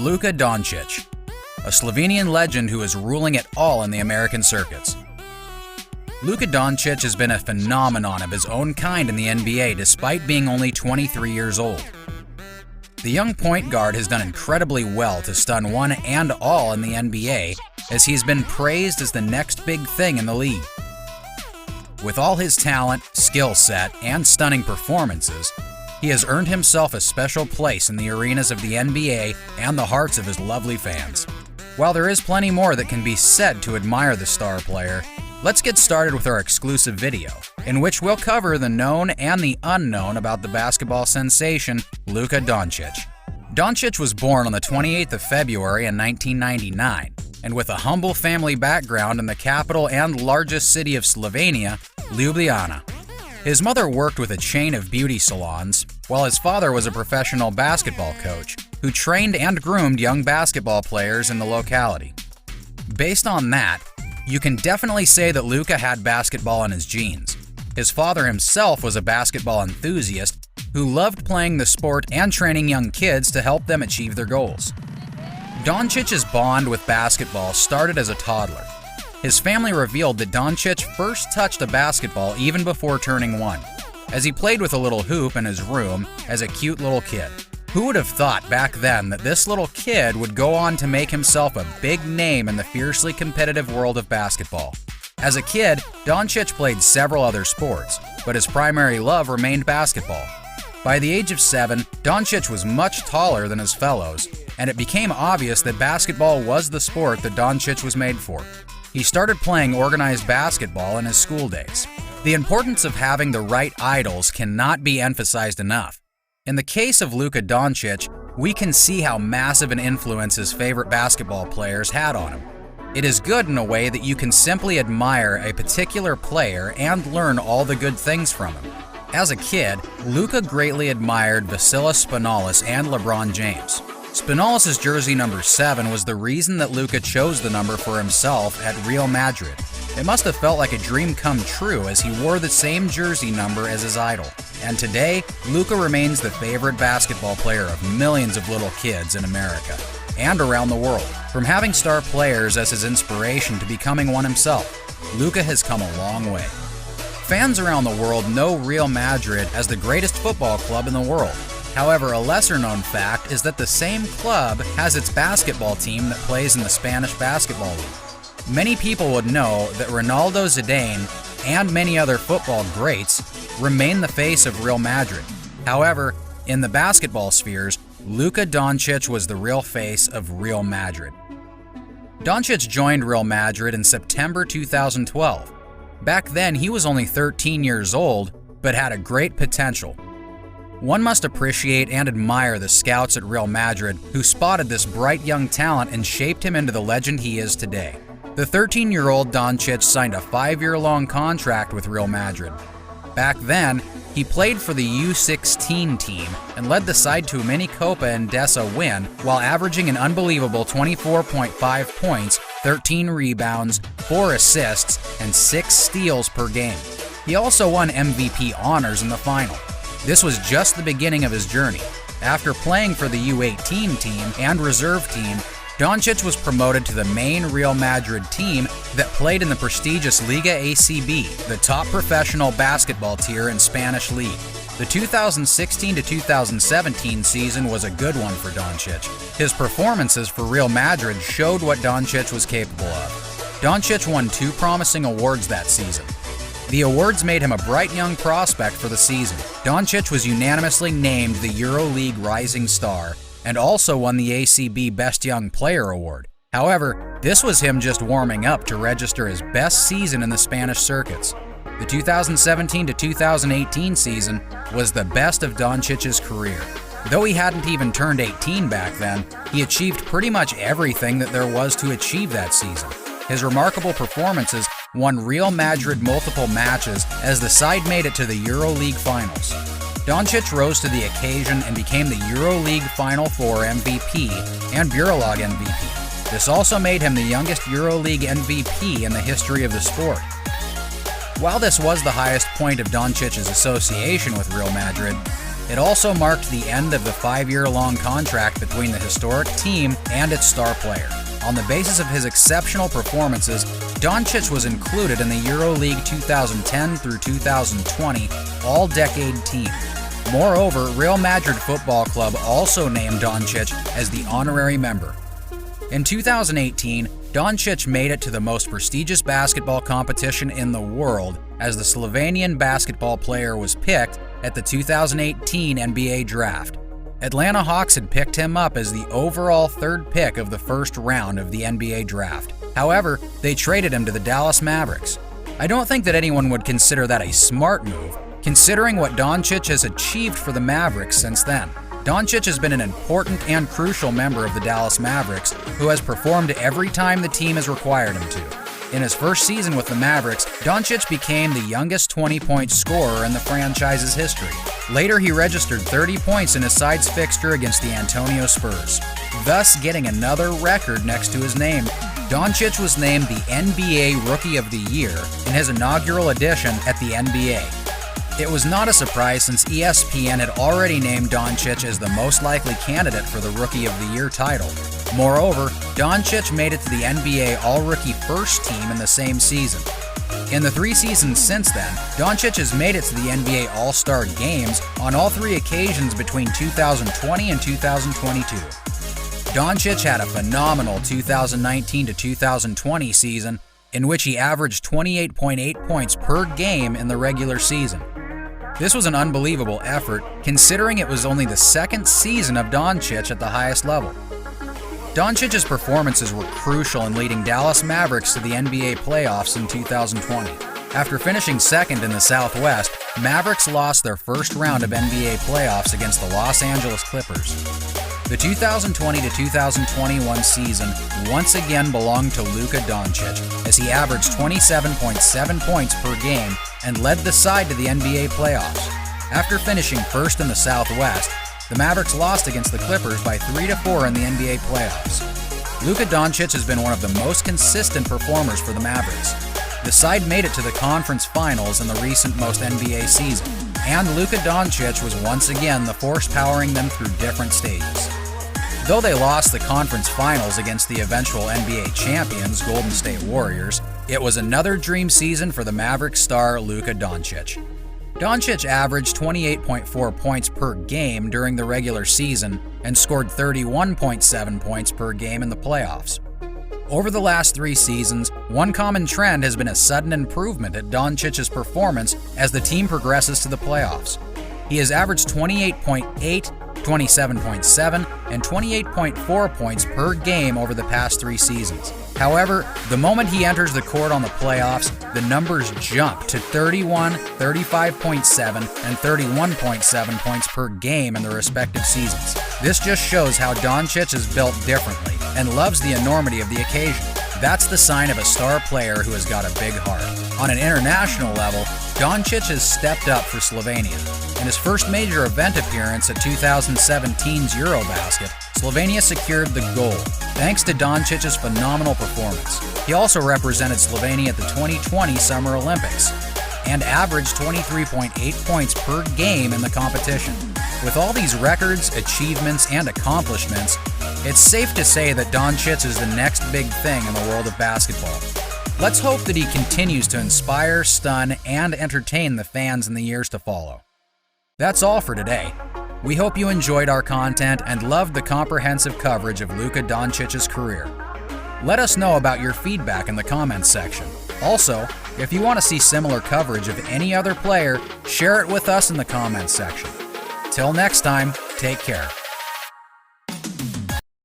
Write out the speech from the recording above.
Luka Dončić, a Slovenian legend who is ruling it all in the American circuits. Luka Dončić has been a phenomenon of his own kind in the NBA despite being only 23 years old. The young point guard has done incredibly well to stun one and all in the NBA, as he's been praised as the next big thing in the league. With all his talent, skill set, and stunning performances, he has earned himself a special place in the arenas of the NBA and the hearts of his lovely fans. While there is plenty more that can be said to admire the star player, let's get started with our exclusive video, in which we'll cover the known and the unknown about the basketball sensation Luka Dončić. Dončić was born on the 28th of February in 1999, and with a humble family background in the capital and largest city of Slovenia, Ljubljana. His mother worked with a chain of beauty salons, while his father was a professional basketball coach who trained and groomed young basketball players in the locality. Based on that, you can definitely say that Luka had basketball in his genes. His father himself was a basketball enthusiast who loved playing the sport and training young kids to help them achieve their goals. Dončić's bond with basketball started as a toddler. His family revealed that Dončić first touched a basketball even before turning 1, as he played with a little hoop in his room as a cute little kid. Who would have thought back then that this little kid would go on to make himself a big name in the fiercely competitive world of basketball? As a kid, Dončić played several other sports, but his primary love remained basketball. By the age of 7, Dončić was much taller than his fellows, and it became obvious that basketball was the sport that Dončić was made for. He started playing organized basketball in his school days. The importance of having the right idols cannot be emphasized enough. In the case of Luka Dončić, we can see how massive an influence his favorite basketball players had on him. It is good in a way that you can simply admire a particular player and learn all the good things from him. As a kid, Luka greatly admired Vasilis Spanolis and LeBron James. Spanolis' jersey number 7 was the reason that Luka chose the number for himself at Real Madrid. It must have felt like a dream come true as he wore the same jersey number as his idol. And today, Luka remains the favorite basketball player of millions of little kids in America and around the world. From having star players as his inspiration to becoming one himself, Luka has come a long way. Fans around the world know Real Madrid as the greatest football club in the world. However, a lesser-known fact is that the same club has its basketball team that plays in the Spanish Basketball League. Many people would know that Ronaldo Zidane and many other football greats remain the face of Real Madrid. However, in the basketball spheres, Luka Dončić was the real face of Real Madrid. Dončić joined Real Madrid in September 2012. Back then, he was only 13 years old, but had a great potential. One must appreciate and admire the scouts at Real Madrid who spotted this bright young talent and shaped him into the legend he is today. The 13-year-old Dončić signed a 5-year-long contract with Real Madrid. Back then, he played for the U16 team and led the side to a mini Copa Endesa win while averaging an unbelievable 24.5 points, 13 rebounds, 4 assists, and 6 steals per game. He also won MVP honors in the final. This was just the beginning of his journey. After playing for the U18 team and reserve team, Dončić was promoted to the main Real Madrid team that played in the prestigious Liga ACB, the top professional basketball tier in Spanish league. The 2016 to 2017 season was a good one for Dončić. His performances for Real Madrid showed what Dončić was capable of. Dončić won 2 promising awards that season. The awards made him a bright young prospect for the season. Dončić was unanimously named the EuroLeague Rising Star and also won the ACB Best Young Player Award. However, this was him just warming up to register his best season in the Spanish circuits. The 2017 to 2018 season was the best of Dončić's career. Though he hadn't even turned 18 back then, he achieved pretty much everything that there was to achieve that season. His remarkable performances won Real Madrid multiple matches as the side made it to the EuroLeague Finals. Dončić rose to the occasion and became the EuroLeague Final Four MVP and Buralog MVP. This also made him the youngest EuroLeague MVP in the history of the sport. While this was the highest point of Dončić's association with Real Madrid, It also marked the end of the 5-year-long contract between the historic team and its star player. On the basis of his exceptional performances, Dončić was included in the EuroLeague 2010 through 2020 All-Decade Team. Moreover, Real Madrid Football Club also named Dončić as the honorary member. In 2018, Dončić made it to the most prestigious basketball competition in the world as the Slovenian basketball player was picked at the 2018 NBA Draft. Atlanta Hawks had picked him up as the overall third pick of the first round of the NBA Draft. However, they traded him to the Dallas Mavericks. I don't think that anyone would consider that a smart move, considering what Dončić has achieved for the Mavericks since then. Dončić has been an important and crucial member of the Dallas Mavericks, who has performed every time the team has required him to. In his first season with the Mavericks, Dončić became the youngest 20-point scorer in the franchise's history. Later, he registered 30 points in his side's fixture against the Antonio Spurs, thus getting another record next to his name. Dončić was named the NBA Rookie of the Year in his inaugural edition at the NBA. It was not a surprise since ESPN had already named Dončić as the most likely candidate for the Rookie of the Year title. Moreover, Dončić made it to the NBA All-Rookie First Team in the same season. In the 3 seasons since then, Dončić has made it to the NBA All-Star Games on all 3 occasions between 2020 and 2022. Dončić had a phenomenal 2019 to 2020 season in which he averaged 28.8 points per game in the regular season. This was an unbelievable effort, considering it was only the second season of Dončić at the highest level. Dončić's performances were crucial in leading Dallas Mavericks to the NBA playoffs in 2020. After finishing second in the Southwest, Mavericks lost their first round of NBA playoffs against the Los Angeles Clippers. The 2020 to 2021 season once again belonged to Luka Dončić, as he averaged 27.7 points per game and led the side to the NBA playoffs. After finishing first in the Southwest, the Mavericks lost against the Clippers by 3-4 in the NBA playoffs. Luka Dončić has been one of the most consistent performers for the Mavericks. The side made it to the conference finals in the recent most NBA season, and Luka Dončić was once again the force powering them through different stages. Though they lost the conference finals against the eventual NBA champions, Golden State Warriors, it was another dream season for the Mavericks star Luka Dončić. Dončić averaged 28.4 points per game during the regular season and scored 31.7 points per game in the playoffs. Over the last 3 seasons, one common trend has been a sudden improvement at Dončić's performance as the team progresses to the playoffs. He has averaged 28.8, 27.7, and 28.4 points per game over the past 3 seasons. However, the moment he enters the court on the playoffs, the numbers jump to 31, 35.7, and 31.7 points per game in the respective seasons. This just shows how Dončić is built differently and loves the enormity of the occasion. That's the sign of a star player who has got a big heart. On an international level, Dončić has stepped up for Slovenia. In his first major event appearance at 2017's Eurobasket, Slovenia secured the gold, thanks to Dončić's phenomenal performance. He also represented Slovenia at the 2020 Summer Olympics and averaged 23.8 points per game in the competition. With all these records, achievements, and accomplishments, it's safe to say that Dončić is the next big thing in the world of basketball. Let's hope that he continues to inspire, stun, and entertain the fans in the years to follow. That's all for today. We hope you enjoyed our content and loved the comprehensive coverage of Luka Dončić's career. Let us know about your feedback in the comments section. Also, if you want to see similar coverage of any other player, share it with us in the comments section. Till next time, take care.